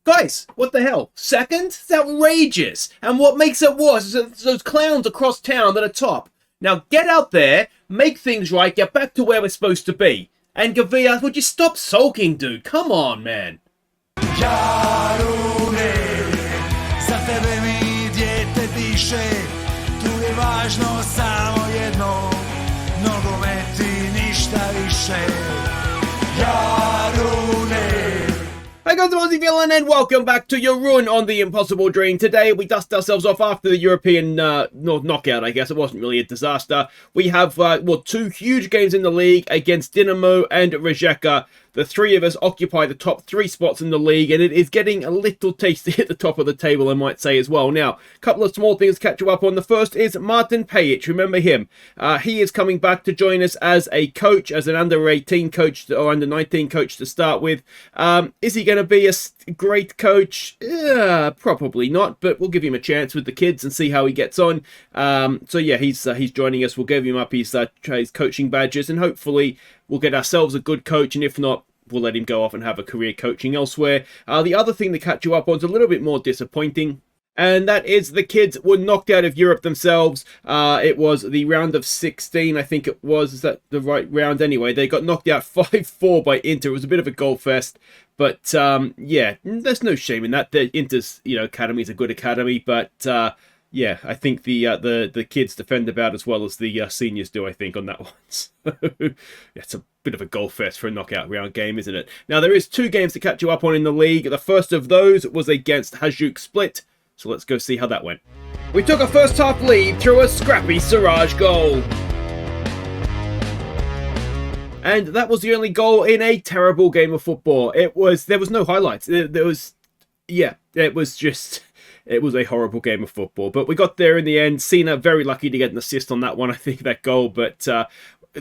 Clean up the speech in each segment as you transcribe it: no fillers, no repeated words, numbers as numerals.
Guys, what the hell? Second? It's outrageous. And what makes it worse is that those clowns across town that are top. Now get out there, make things right, get back to where we're supposed to be. And Gavia, would you stop sulking, dude? Come on, man. Jarune, za tebe mi dijete diše, tu je važno samo jedno, nogomet i ništa više. Jarune. Hey guys, I'm Aussie Villain and welcome back to your run on the Impossible Dream. Today we dust ourselves off after the European knockout, I guess. It wasn't really a disaster. We have, two huge games in the league against Dinamo and Rijeka. The three of us occupy the top three spots in the league, and it is getting a little tasty at the top of the table, I might say, as well. Now, a couple of small things to catch you up on. The first is Martin Pajic. Remember him. He is coming back to join us as a coach, as an under-18 coach or under-19 coach to start with. Is he going to be a great coach? Probably not, but we'll give him a chance with the kids and see how he gets on. So yeah, he's joining us. We'll give him up his coaching badges, and hopefully we'll get ourselves a good coach, and if not, we'll let him go off and have a career coaching elsewhere. The other thing to catch you up on is a little bit more disappointing, and that is the kids were knocked out of Europe themselves. It was the round of 16, I think it was. Is that the right round? Anyway, they got knocked out 5-4 by Inter. It was a bit of a goal fest, but yeah, there's no shame in that. The Inter's academy is a good academy, but yeah, I think the kids defend about as well as the seniors do, I think, on that one. So, yeah, it's a bit of a goal fest for a knockout round game, isn't it? Now, there is two games to catch you up on in the league. The first of those was against Hajduk Split. So let's go see how that went. We took a first half lead through a scrappy Siraj goal. And that was the only goal in a terrible game of football. There was no highlights. It was a horrible game of football. But we got there in the end. Cena, very lucky to get an assist on that one, I think, that goal. But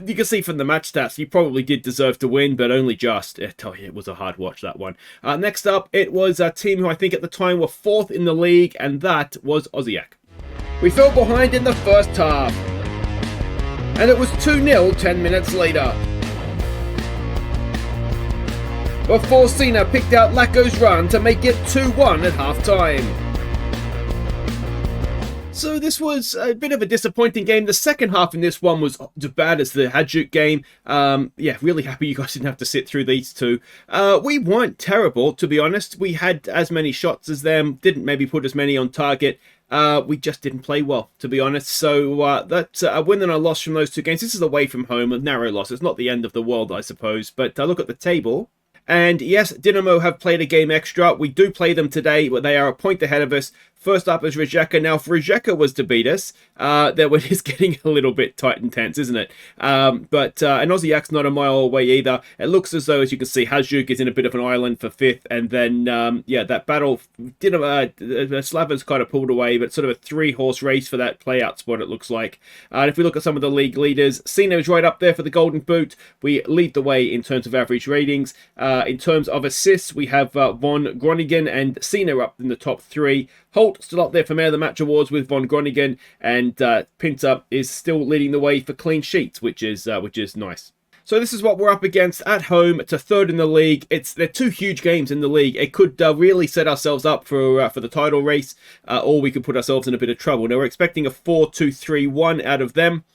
you can see from the match stats, he probably did deserve to win, but only just. I tell you, it was a hard watch, that one. Next up, it was a team who I think at the time were 4th in the league, and that was Aussie. We fell behind in the first half. And it was 2-0 10 minutes later. Before Cena picked out Laco's run to make it 2-1 at half-time. So this was a bit of a disappointing game. The second half in this one was as bad as the Hajduk game. Yeah, really happy you guys didn't have to sit through these two. We weren't terrible, to be honest. We had as many shots as them, didn't maybe put as many on target. We just didn't play well, to be honest. So that's a win and a loss from those two games. This is away from home, a narrow loss. It's not the end of the world, I suppose. But look at the table. And yes, Dinamo have played a game extra. We do play them today, but they are a point ahead of us. First up is Rijeka. Now, if Rijeka was to beat us, then it is getting a little bit tight and tense, isn't it? And Aussiak's not a mile away either. It looks as though, as you can see, Hajduk is in a bit of an island for 5th. And then, yeah, that battle, Slaven's kind of pulled away, but sort of a 3-horse race for that play-out spot, it looks like. And if we look at some of the league leaders, Cena is right up there for the Golden Boot. We lead the way in terms of average ratings. In terms of assists, we have Von Groningen and Cena up in the top 3. Holt still up there for Man of the Match awards with Von Groningen, and Pinter is still leading the way for clean sheets, which is nice. So this is what we're up against at home to 3rd in the league. They're two huge games in the league. It could really set ourselves up for the title race, or we could put ourselves in a bit of trouble. Now we're expecting a 4-2-3-1 out of them.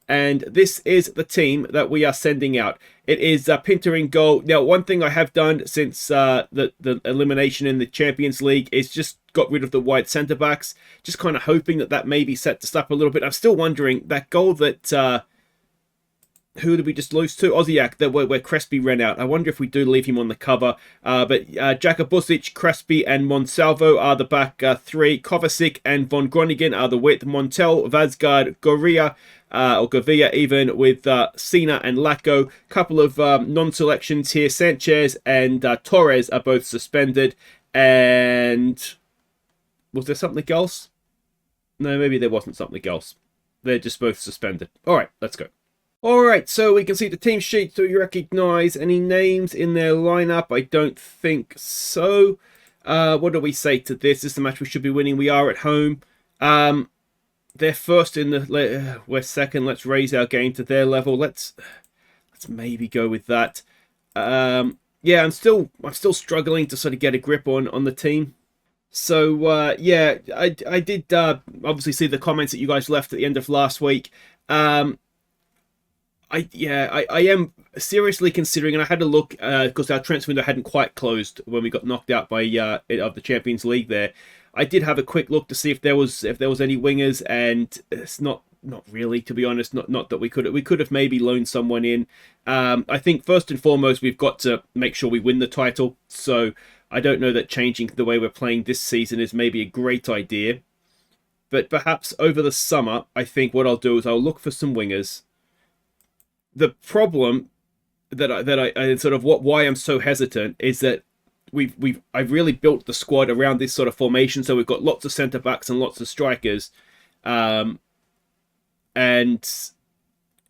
And this is the team that we are sending out. It is Pinter in goal. Now, one thing I have done since the elimination in the Champions League is just got rid of the wide centre-backs. Just kind of hoping that maybe sets us up a little bit. I'm still wondering, that goal that... who did we just lose to? Aussiak, where Crespi ran out. I wonder if we do leave him on the cover. But Jaka Busic, Crespi and Monsalvo are the back 3. Kovacic and Von Groningen are the width. Montel, Vazgard, Goria... or Gavia even, with Cena and Laco. Couple of non-selections here. Sanchez and Torres are both suspended. And was there something else? No, maybe there wasn't something else. They're just both suspended. All right, let's go. All right, so we can see the team sheet. Do you recognise any names in their lineup? I don't think so. What do we say to this? This is the match we should be winning. We are at home. They're first in the... we're second. Let's raise our game to their level. Let's maybe go with that. yeah, I'm still struggling to sort of get a grip on the team. So yeah, I did obviously see the comments that you guys left at the end of last week. I am seriously considering, and I had to look because our transfer window hadn't quite closed when we got knocked out by of the Champions League. There, I did have a quick look to see if there was any wingers, and it's not really, to be honest. Not that we could have maybe loaned someone in. I think first and foremost we've got to make sure we win the title. So I don't know that changing the way we're playing this season is maybe a great idea, but perhaps over the summer, I think what I'll do is I'll look for some wingers. The problem that I sort of why I'm so hesitant is that I've really built the squad around this sort of formation, so we've got lots of centre backs and lots of strikers, and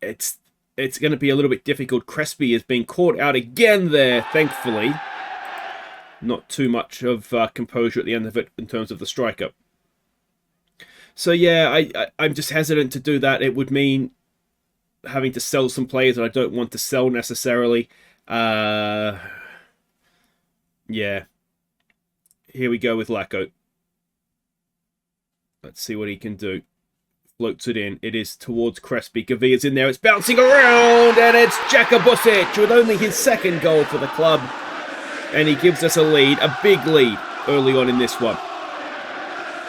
it's going to be a little bit difficult. Crespi is being caught out again there, thankfully. Not too much of composure at the end of it in terms of the striker. So yeah, I'm just hesitant to do that. It would mean having to sell some players that I don't want to sell necessarily. Yeah. Here we go with Lacko. Let's see what he can do. Floats it in. It is towards Crespi. Gavia's in there. It's bouncing around, and it's Jaka Busic with only his second goal for the club. And he gives us a lead, a big lead, early on in this one.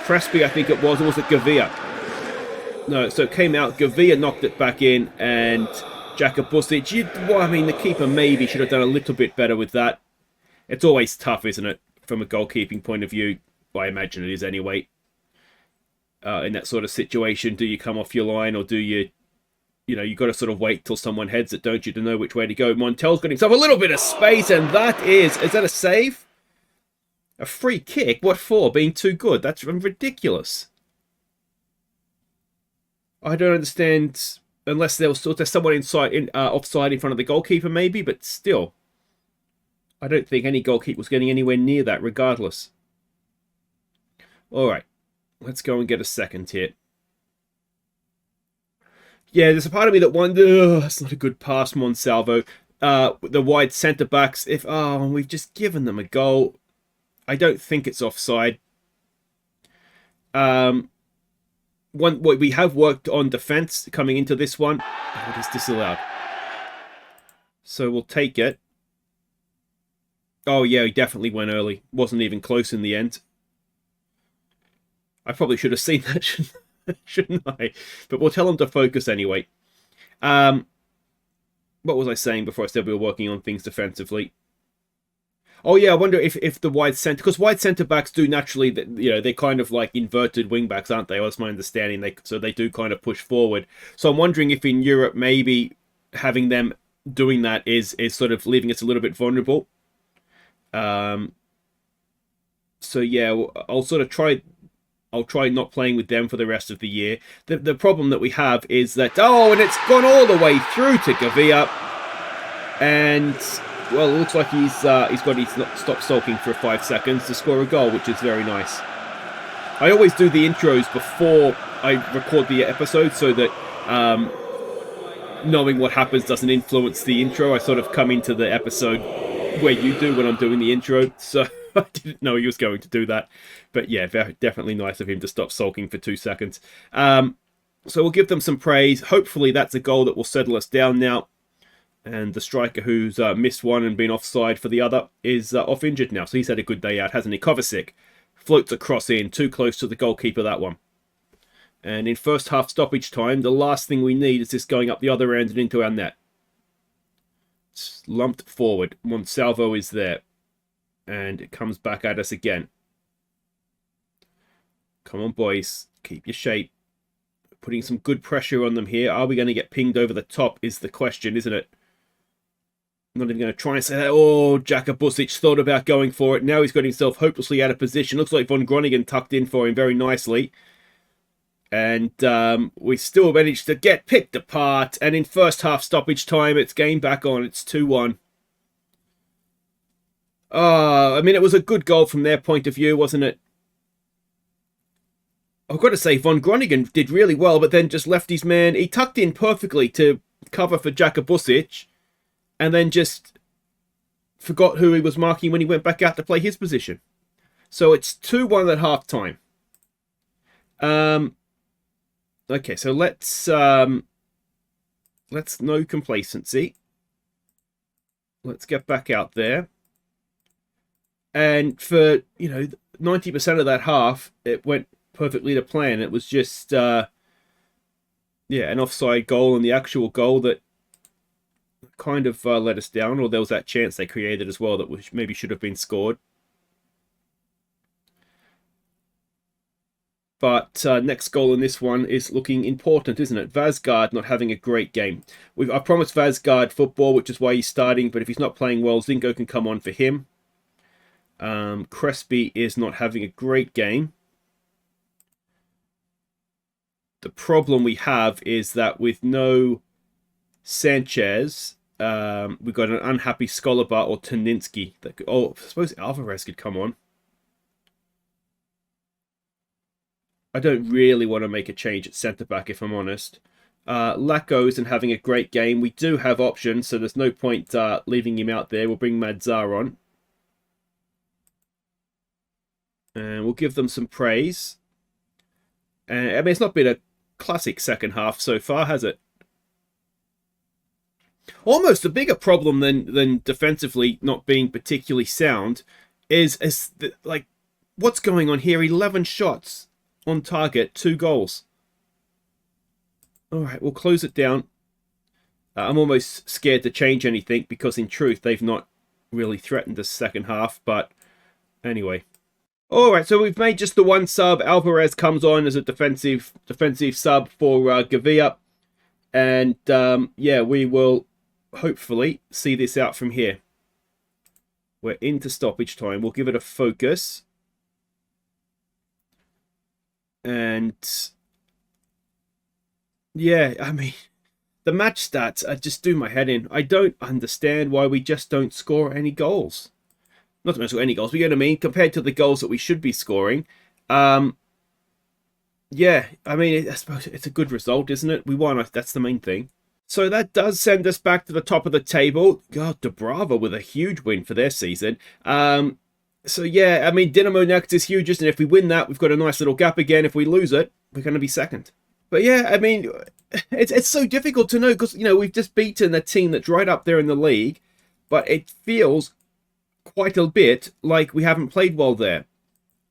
Crespi, I think it was, or was it Gavia? No, so it came out, Gavia knocked it back in, and Jaka Busic, well, I mean, the keeper maybe should have done a little bit better with that. It's always tough, isn't it, from a goalkeeping point of view? Well, I imagine it is anyway. In that sort of situation, do you come off your line, or do you you got to sort of wait till someone heads it, don't you, to know which way to go. Montel's got himself a little bit of space, and that is that a save? A free kick? What for? Being too good? That's ridiculous. I don't understand, unless there was someone offside in front of the goalkeeper maybe, but still. I don't think any goalkeeper was getting anywhere near that regardless. Alright, let's go and get a second here. Yeah, there's a part of me that wonders, that's not a good pass, Monsalvo. The wide centre-backs, we've just given them a goal. I don't think it's offside. We have worked on defence coming into this one. Oh, it is disallowed. So we'll take it. Oh yeah, he definitely went early. Wasn't even close in the end. I probably should have seen that, shouldn't I? But we'll tell him to focus anyway. What was I saying before I said we were working on things defensively? Oh yeah, I wonder if the wide centre, because wide centre backs do naturally, they're kind of like inverted wing backs, aren't they? That's my understanding. So they do kind of push forward. So I'm wondering if in Europe maybe having them doing that is sort of leaving us a little bit vulnerable. So yeah, I'll try not playing with them for the rest of the year. The problem that we have is that and it's gone all the way through to Gavia, and well, it looks like he's stopped sulking for 5 seconds to score a goal, which is very nice. I always do the intros before I record the episode so that knowing what happens doesn't influence the intro. I sort of come into the episode where you do when I'm doing the intro, so I didn't know he was going to do that. But yeah, definitely nice of him to stop sulking for 2 seconds. So we'll give them some praise. Hopefully that's a goal that will settle us down now. And the striker who's missed one and been offside for the other is off injured now. So he's had a good day out, hasn't he? Kovacic floats across in, too close to the goalkeeper, that one. And in first half stoppage time, the last thing we need is this going up the other end and into our net. It's lumped forward. Monsalvo is there. And it comes back at us again. Come on, boys. Keep your shape. Putting some good pressure on them here. Are we going to get pinged over the top is the question, isn't it? I'm not even going to try and say that. Oh, Jaka Busic thought about going for it. Now he's got himself hopelessly out of position. Looks like Von Groningen tucked in for him very nicely. And we still managed to get picked apart. And in first half stoppage time, it's game back on. It's 2-1. I mean, it was a good goal from their point of view, wasn't it? I've got to say, Von Groningen did really well, but then just left his man. He tucked in perfectly to cover for Jaka Busic, and then just forgot who he was marking when he went back out to play his position. So it's 2-1 at half time. Okay, so let's no complacency. Let's get back out there. And for, 90% of that half, it went perfectly to plan. It was just, an offside goal, and the actual goal that kind of let us down, or there was that chance they created as well that maybe should have been scored. But next goal in this one is looking important, isn't it? Vazgard not having a great game. I promised Vazgard football, which is why he's starting, but if he's not playing well, Zingo can come on for him. Crespi is not having a great game. The problem we have is that with no Sanchez, we've got an unhappy Skolabar or Toninsky. I suppose Alvarez could come on. I don't really want to make a change at centre-back, if I'm honest. Lacko isn't having a great game. We do have options, so there's no point leaving him out there. We'll bring Madzar on. And we'll give them some praise. It's not been a classic second half so far, has it? Almost a bigger problem than defensively not being particularly sound is what's going on here? 11 shots on target, 2 goals. All right, we'll close it down. I'm almost scared to change anything because in truth they've not really threatened the second half. But anyway. All right, so we've made just the one sub. Alvarez comes on as a defensive sub for Gavia. And we will hopefully see this out from here. We're into stoppage time. We'll give it a focus. And the match stats just do my head in. I don't understand why we just don't score any goals. Not to score any goals, but you know what I mean? Compared to the goals that we should be scoring. I suppose it's a good result, isn't it? We won. That's the main thing. So that does send us back to the top of the table. God, Dubrava with a huge win for their season. Dinamo next is huge, isn't it? If we win that, we've got a nice little gap again. If we lose it, we're going to be second. But it's so difficult to know because, we've just beaten a team that's right up there in the league, but it feels quite a bit like we haven't played well there.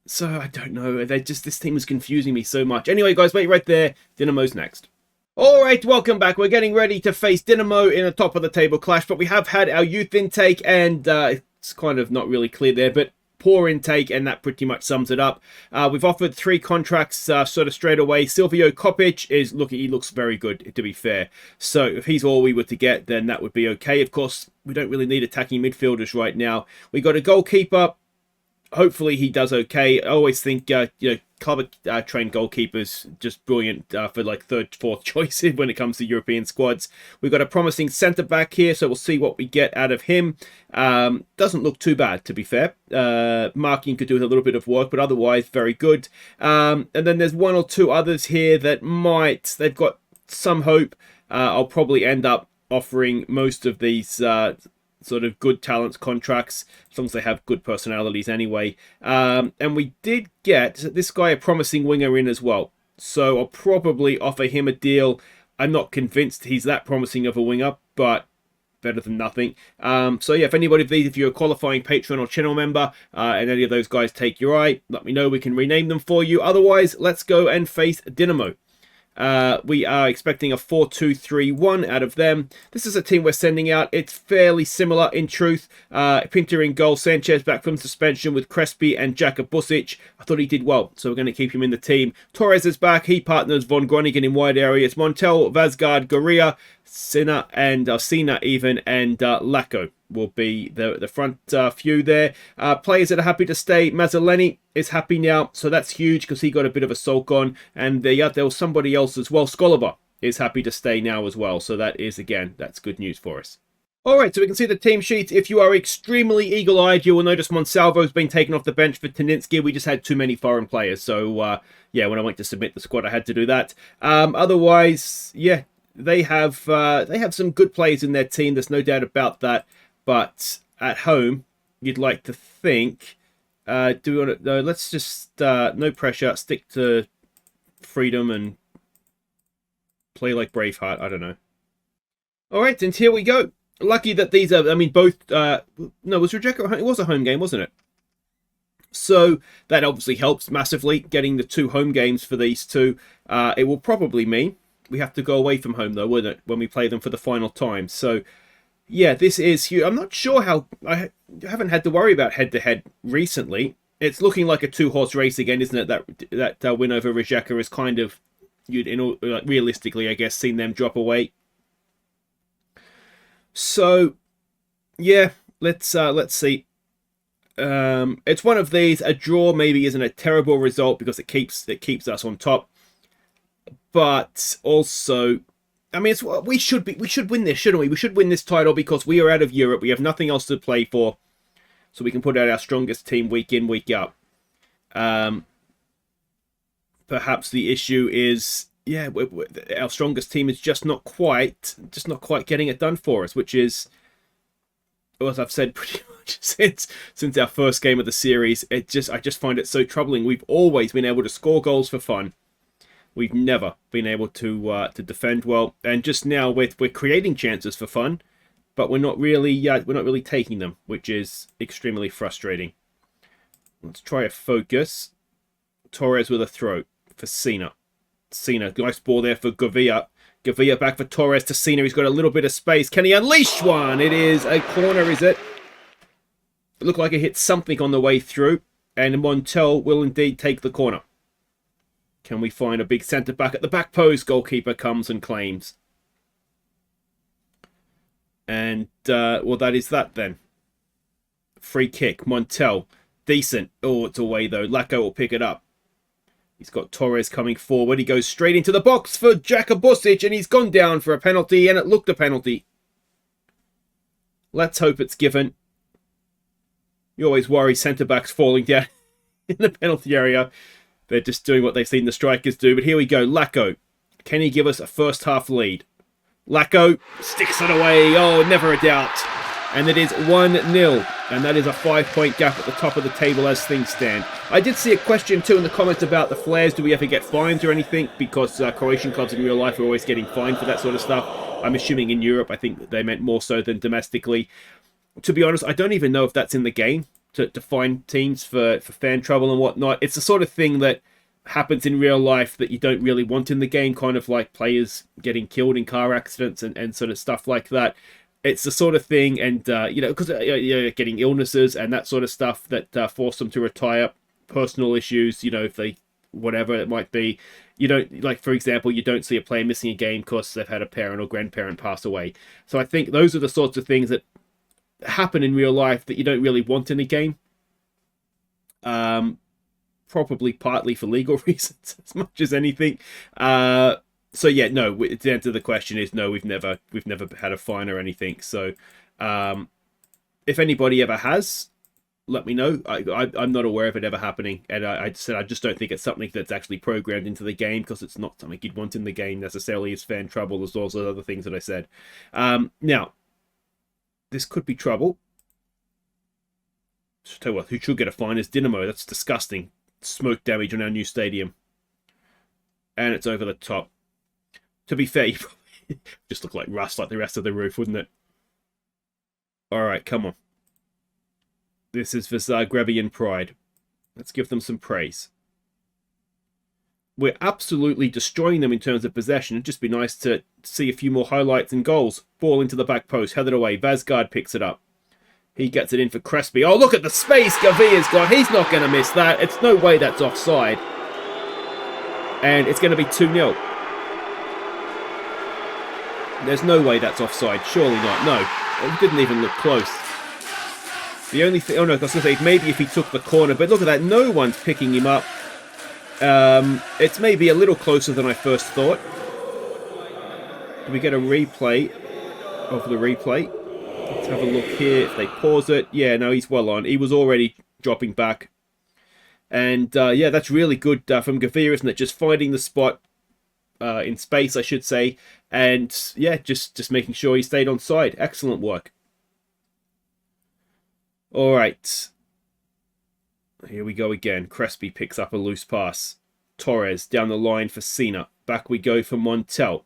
So I don't know. This team is confusing me so much. Anyway, guys, wait right there. Dinamo's next. All right, welcome back. We're getting ready to face Dinamo in a top of the table clash, but we have had our youth intake, and it's kind of not really clear there, but poor intake, and that pretty much sums it up. We've offered 3 contracts sort of straight away. Silvio Kopic he looks very good, to be fair. So if he's all we were to get, then that would be okay. Of course, we don't really need attacking midfielders right now. We got a goalkeeper. Hopefully he does okay. I always think, club-trained goalkeepers just brilliant for like 3rd, 4th choice when it comes to European squads. We've got a promising centre-back here, so we'll see what we get out of him. Doesn't look too bad, to be fair. Marking could do a little bit of work, but otherwise very good. And then there's 1 or 2 others here that they've got some hope. I'll probably end up offering most of these sort of good talents contracts, as long as they have good personalities anyway. And we did get this guy a promising winger in as well. So I'll probably offer him a deal. I'm not convinced he's that promising of a winger, but better than nothing. If anybody of these, if you're a qualifying patron or channel member, and any of those guys take your eye, let me know. We can rename them for you. Otherwise, let's go and face Dinamo. We are expecting a 4-2-3-1 out of them. This is a team we're sending out. It's fairly similar in truth. Pinter in goal, Sanchez back from suspension with Crespi and Jaka Busic. I thought he did well, so we're going to keep him in the team. Torres is back. He partners Von Groningen in wide areas. Montel, Vazgard, Goria, Sina and Sina even, and Lacko will be the front few there. Players that are happy to stay. Mazzoleni is happy now, so that's huge because he got a bit of a sulk on. And there was somebody else as well. Skolabar is happy to stay now as well. So that is, again, that's good news for us. All right, so we can see the team sheet. If you are extremely eagle-eyed, you will notice Monsalvo's been taken off the bench for Toninsky. We just had too many foreign players. So, when I went to submit the squad, I had to do that. Otherwise, they have some good players in their team. There's no doubt about that. But at home, you'd like to think. Do we want to? No, let's just no pressure. Stick to freedom and play like Braveheart. I don't know. All right, and here we go. Lucky that these are. I mean, both. No, was Rijeka? It was a home game, wasn't it? So that obviously helps massively, getting the 2 home games for these two. It will probably mean we have to go away from home, though, won't it, when we play them for the final time. So, yeah, this is huge. I'm not sure how... I haven't had to worry about head-to-head recently. It's looking like a 2-horse race again, isn't it? That win over Rijeka is kind of... realistically, I guess, seen them drop away. So, yeah, let's see. It's one of these. A draw maybe isn't a terrible result because it keeps us on top, but also, I mean, we should win this, shouldn't we? We should win this title because we are out of Europe. We have nothing else to play for, so we can put out our strongest team week in, week out. Perhaps the issue is, yeah, our strongest team is just not quite getting it done for us, which is, as I've said pretty much since our first game of the series. I just find it so troubling. We've always been able to score goals for fun. We've never been able to defend well, and just now we're creating chances for fun, but we're not really taking them, which is extremely frustrating. Let's try a focus. Torres with a throw for Cena. Nice ball there for Gavia. Gavia back for Torres to Cena. He's got a little bit of space. Can he unleash one? It is a corner, is it? It looked like it hit something on the way through, and Montel will indeed take the corner. Can we find a big centre back at the back post? Goalkeeper comes and claims. And, well, that is that then. Free kick. Montel. Decent. Oh, it's away though. Lacko will pick it up. He's got Torres coming forward. He goes straight into the box for Jakabusic, and he's gone down for a penalty, and it looked a penalty. Let's hope it's given. You always worry centre-backs falling down in the penalty area. They're just doing what they've seen the strikers do. But here we go. Lacko. Can he give us a first-half lead? Lacko sticks it away. Oh, never a doubt. And it is 1-0. And that is a 5-point gap at the top of the table as things stand. I did see a question too in the comments about the flares. Do we ever get fines or anything? Because Croatian clubs in real life are always getting fined for that sort of stuff. I'm assuming in Europe, I think they meant more so than domestically. To be honest, I don't even know if that's in the game to fine teams for fan trouble and whatnot. It's the sort of thing that happens in real life that you don't really want in the game, kind of like players getting killed in car accidents and sort of stuff like that. It's the sort of thing, and, because you're getting illnesses and that sort of stuff that force them to retire, personal issues, if they, whatever it might be. You don't, like, for example, you don't see a player missing a game because they've had a parent or grandparent pass away. So I think those are the sorts of things that happen in real life that you don't really want in a game. Probably partly for legal reasons as much as anything. So yeah, no. The answer to the question is no. We've never had a fine or anything. So, if anybody ever has, let me know. I'm not aware of it ever happening, and I just don't think it's something that's actually programmed into the game because it's not something you'd want in the game necessarily as fan trouble as also other things that I said. Now, this could be trouble. So tell you what, who should get a fine is Dinamo. That's disgusting. Smoke damage on our new stadium, and it's over the top. To be fair, you probably just look like rust like the rest of the roof, wouldn't it? Alright, come on. This is for Zagrebian pride. Let's give them some praise. We're absolutely destroying them in terms of possession. It'd just be nice to see a few more highlights and goals. Ball into the back post, headed away. Vazgard picks it up. He gets it in for Crespi. Oh, look at the space Gavia's got. He's not going to miss that. It's no way that's offside. And it's going to be 2-0. There's no way that's offside. Surely not. No. It didn't even look close. The only thing... Oh, no, I was going to say, maybe if he took the corner. But look at that. No one's picking him up. It's maybe a little closer than I first thought. Do we get a replay of the replay? Let's have a look here. If they pause it. Yeah, no, he's well on. He was already dropping back. And, yeah, that's really good from Gavir, isn't it? Just finding the spot in space, I should say. And, yeah, just making sure he stayed on side. Excellent work. All right. Here we go again. Crespi picks up a loose pass. Torres down the line for Cena. Back we go for Montel.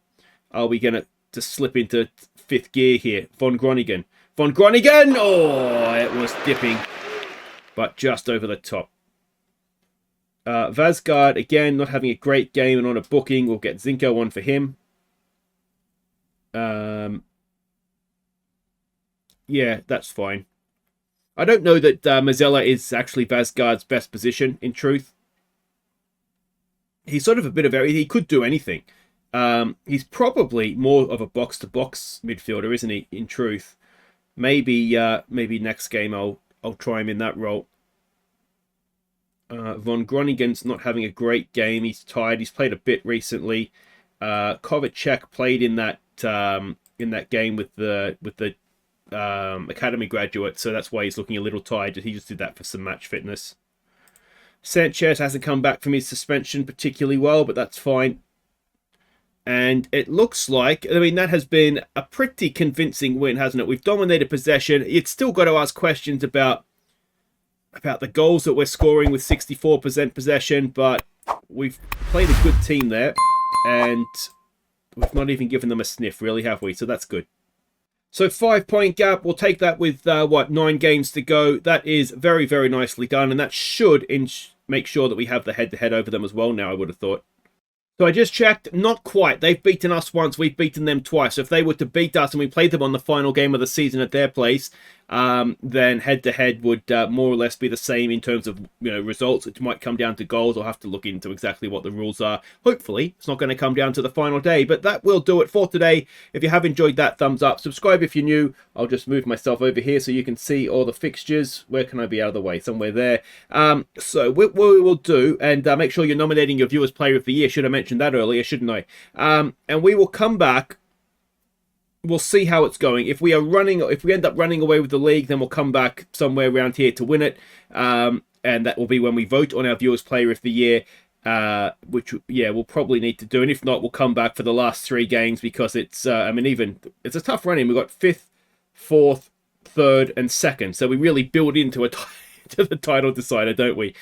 Are we going to slip into fifth gear here? Von Groningen. Von Groningen! Oh, it was dipping. But just over the top. Vasgard, again, not having a great game and on a booking. We'll get Zinko on for him. Yeah, that's fine. I don't know that Mazzella is actually Vasgard's best position, in truth. He's sort of a bit of everything. He could do anything. He's probably more of a box-to-box midfielder, isn't he, in truth? Maybe next game I'll try him in that role. Von Groningen's not having a great game. He's tired. He's played a bit recently. Kovacic played in that game with the academy graduate, so that's why he's looking a little tired. He just did that for some match fitness. Sanchez hasn't come back from his suspension particularly well, but that's fine. And it looks like, I mean, that has been a pretty convincing win, hasn't it? We've dominated possession. It's still got to ask questions about the goals that we're scoring with 64% possession, but we've played a good team there, and we've not even given them a sniff, really, have we? So that's good. So 5-point gap, we'll take that with, 9 games to go. That is very, very nicely done, and that should make sure that we have the head-to-head over them as well now, I would have thought. So I just checked, not quite. They've beaten us once, we've beaten them twice. So if they were to beat us and we played them on the final game of the season at their place, then head-to-head would more or less be the same in terms of results. It might come down to goals. I'll have to look into exactly what the rules are. Hopefully, it's not going to come down to the final day, but that will do it for today. If you have enjoyed that, thumbs up. Subscribe if you're new. I'll just move myself over here so you can see all the fixtures. Where can I be out of the way? Somewhere there. So what we will do, and make sure you're nominating your Viewers Player of the Year. Should have mentioned that earlier, shouldn't I? And we will come back. We'll see how it's going. If we end up running away with the league, then we'll come back somewhere around here to win it. And that will be when we vote on our Viewers Player of the Year, which, yeah, we'll probably need to do. And if not, we'll come back for the last 3 games because it's, it's a tough running. We've got 5th, 4th, 3rd, and 2nd. So we really build into to the title decider, don't we?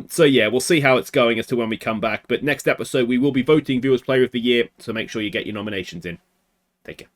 So yeah, we'll see how it's going as to when we come back. But next episode, we will be voting Viewers Player of the Year. So make sure you get your nominations in. Take care.